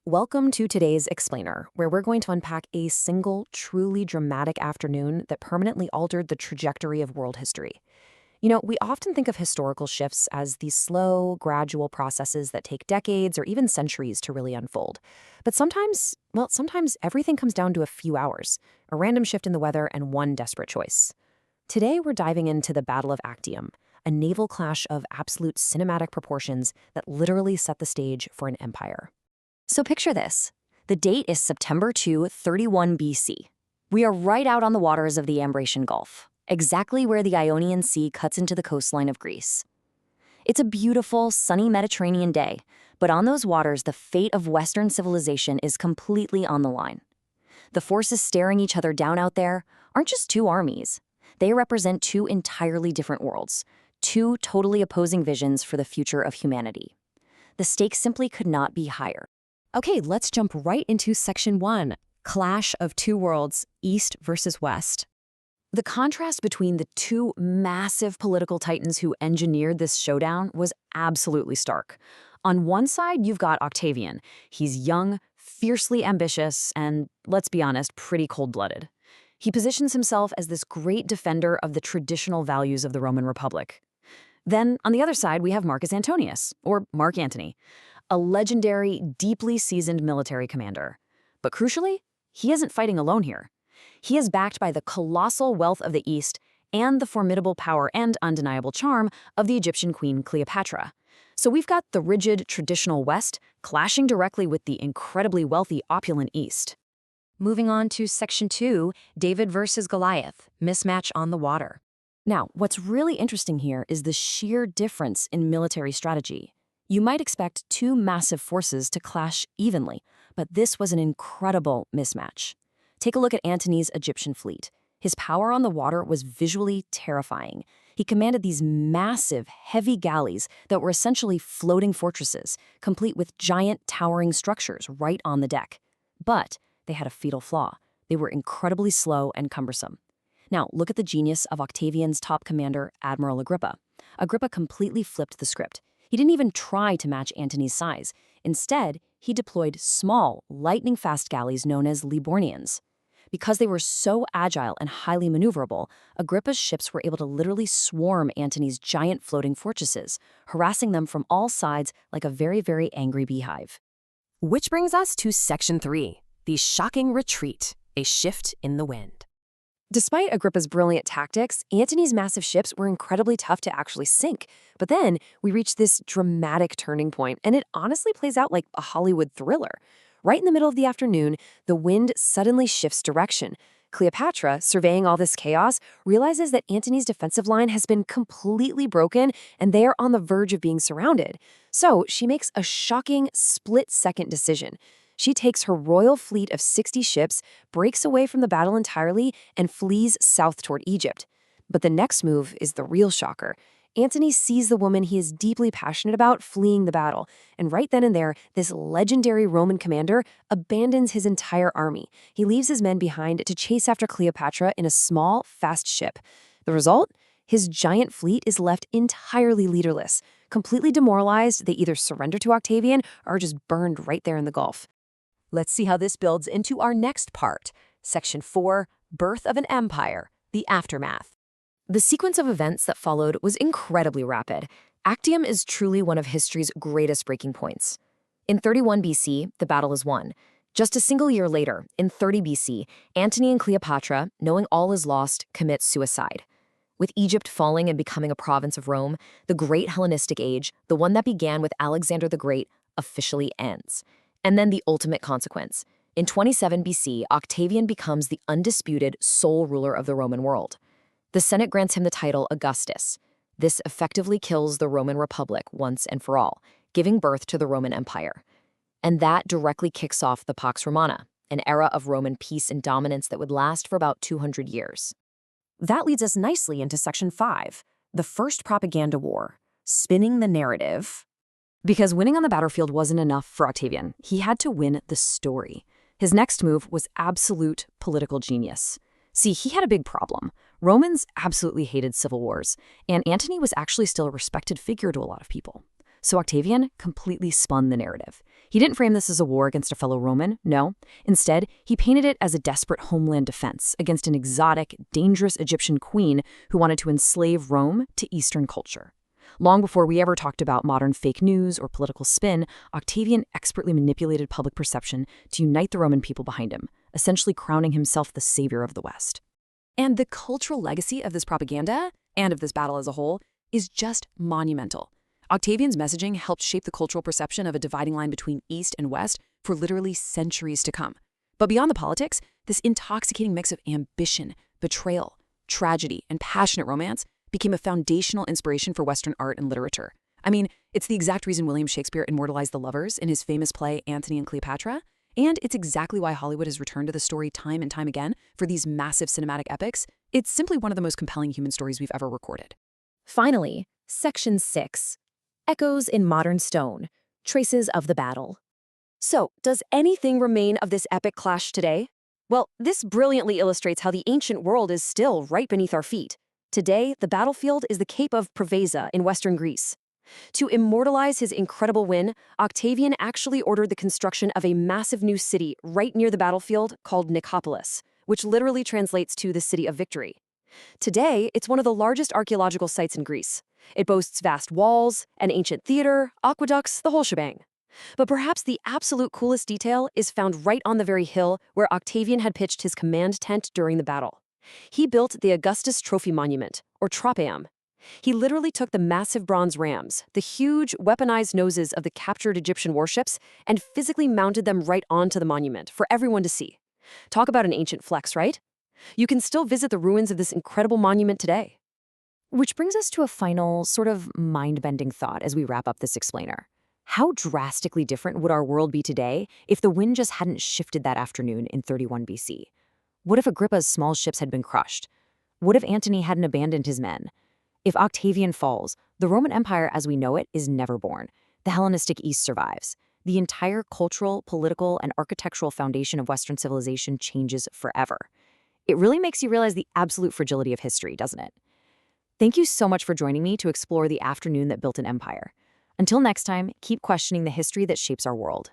Welcome to today's Explainer, where we're going to unpack a single, truly dramatic afternoon that permanently altered the trajectory of world history. We often think of historical shifts as these slow, gradual processes that take decades or even centuries to really unfold. But sometimes everything comes down to a few hours, a random shift in the weather, and one desperate choice. Today, we're diving into the Battle of Actium, a naval clash of absolute cinematic proportions that literally set the stage for an empire. So picture this. The date is September 31 BC. We are right out on the waters of the Ambracian Gulf, exactly where the Ionian Sea cuts into the coastline of Greece. It's a beautiful, sunny Mediterranean day, but on those waters, the fate of Western civilization is completely on the line. The forces staring each other down out there aren't just two armies. They represent two entirely different worlds, two totally opposing visions for the future of humanity. The stakes simply could not be higher. Okay, let's jump right into Section 1, Clash of Two Worlds, East versus West. The contrast between the two massive political titans who engineered this showdown was absolutely stark. On one side, you've got Octavian. He's young, fiercely ambitious, and, let's be honest, pretty cold-blooded. He positions himself as this great defender of the traditional values of the Roman Republic. Then, on the other side, we have Marcus Antonius, or Mark Antony, a legendary, deeply seasoned military commander. But crucially, he isn't fighting alone here. He is backed by the colossal wealth of the East and the formidable power and undeniable charm of the Egyptian queen Cleopatra. So we've got the rigid, traditional West clashing directly with the incredibly wealthy, opulent East. Moving on to Section 2, David versus Goliath, mismatch on the water. Now, what's really interesting here is the sheer difference in military strategy. You might expect two massive forces to clash evenly, but this was an incredible mismatch. Take a look at Antony's Egyptian fleet. His power on the water was visually terrifying. He commanded these massive, heavy galleys that were essentially floating fortresses, complete with giant, towering structures right on the deck. But they had a fatal flaw. They were incredibly slow and cumbersome. Now, look at the genius of Octavian's top commander, Admiral Agrippa. Agrippa completely flipped the script. He didn't even try to match Antony's size. Instead, he deployed small, lightning-fast galleys known as Libornians. Because they were so agile and highly maneuverable, Agrippa's ships were able to literally swarm Antony's giant floating fortresses, harassing them from all sides like a very, very angry beehive. Which brings us to Section 3, the shocking retreat, a shift in the wind. Despite Agrippa's brilliant tactics, Antony's massive ships were incredibly tough to actually sink. But then we reach this dramatic turning point, and it honestly plays out like a Hollywood thriller. Right in the middle of the afternoon, the wind suddenly shifts direction. Cleopatra, surveying all this chaos, realizes that Antony's defensive line has been completely broken and they are on the verge of being surrounded. So she makes a shocking split-second decision. She takes her royal fleet of 60 ships, breaks away from the battle entirely, and flees south toward Egypt. But the next move is the real shocker. Antony sees the woman he is deeply passionate about fleeing the battle, and right then and there, this legendary Roman commander abandons his entire army. He leaves his men behind to chase after Cleopatra in a small, fast ship. The result? His giant fleet is left entirely leaderless. Completely demoralized, they either surrender to Octavian or are just burned right there in the Gulf. Let's see how this builds into our next part, Section 4, Birth of an Empire, the Aftermath. The sequence of events that followed was incredibly rapid. Actium is truly one of history's greatest breaking points. In 31 BC, the battle is won. Just a single year later, in 30 BC, Antony and Cleopatra, knowing all is lost, commit suicide. With Egypt falling and becoming a province of Rome, the great Hellenistic age, the one that began with Alexander the Great, officially ends. And then the ultimate consequence. In 27 BC, Octavian becomes the undisputed sole ruler of the Roman world. The Senate grants him the title Augustus. This effectively kills the Roman Republic once and for all, giving birth to the Roman Empire. And that directly kicks off the Pax Romana, an era of Roman peace and dominance that would last for about 200 years. That leads us nicely into Section 5, the First Propaganda War, spinning the narrative. Because winning on the battlefield wasn't enough for Octavian, he had to win the story. His next move was absolute political genius. See, he had a big problem. Romans absolutely hated civil wars, and Antony was actually still a respected figure to a lot of people. So Octavian completely spun the narrative. He didn't frame this as a war against a fellow Roman, no. Instead, he painted it as a desperate homeland defense against an exotic, dangerous Egyptian queen who wanted to enslave Rome to Eastern culture. Long before we ever talked about modern fake news or political spin, Octavian expertly manipulated public perception to unite the Roman people behind him, essentially crowning himself the savior of the West. And the cultural legacy of this propaganda, and of this battle as a whole, is just monumental. Octavian's messaging helped shape the cultural perception of a dividing line between East and West for literally centuries to come. But beyond the politics, this intoxicating mix of ambition, betrayal, tragedy, and passionate romance became a foundational inspiration for Western art and literature. I mean, it's the exact reason William Shakespeare immortalized the lovers in his famous play Antony and Cleopatra, and it's exactly why Hollywood has returned to the story time and time again for these massive cinematic epics. It's simply one of the most compelling human stories we've ever recorded. Finally, Section 6. Echoes in Modern Stone. Traces of the Battle. So, does anything remain of this epic clash today? Well, this brilliantly illustrates how the ancient world is still right beneath our feet. Today, the battlefield is the Cape of Preveza in western Greece. To immortalize his incredible win, Octavian actually ordered the construction of a massive new city right near the battlefield called Nicopolis, which literally translates to the City of Victory. Today, it's one of the largest archaeological sites in Greece. It boasts vast walls, an ancient theater, aqueducts, the whole shebang. But perhaps the absolute coolest detail is found right on the very hill where Octavian had pitched his command tent during the battle. He built the Augustus Trophy Monument, or Tropaeum. He literally took the massive bronze rams, the huge, weaponized noses of the captured Egyptian warships, and physically mounted them right onto the monument for everyone to see. Talk about an ancient flex, right? You can still visit the ruins of this incredible monument today. Which brings us to a final, sort of mind-bending thought as we wrap up this explainer. How drastically different would our world be today if the wind just hadn't shifted that afternoon in 31 BC? What if Agrippa's small ships had been crushed? What if Antony hadn't abandoned his men? If Octavian falls, the Roman Empire as we know it is never born. The Hellenistic East survives. The entire cultural, political, and architectural foundation of Western civilization changes forever. It really makes you realize the absolute fragility of history, doesn't it? Thank you so much for joining me to explore the afternoon that built an empire. Until next time, keep questioning the history that shapes our world.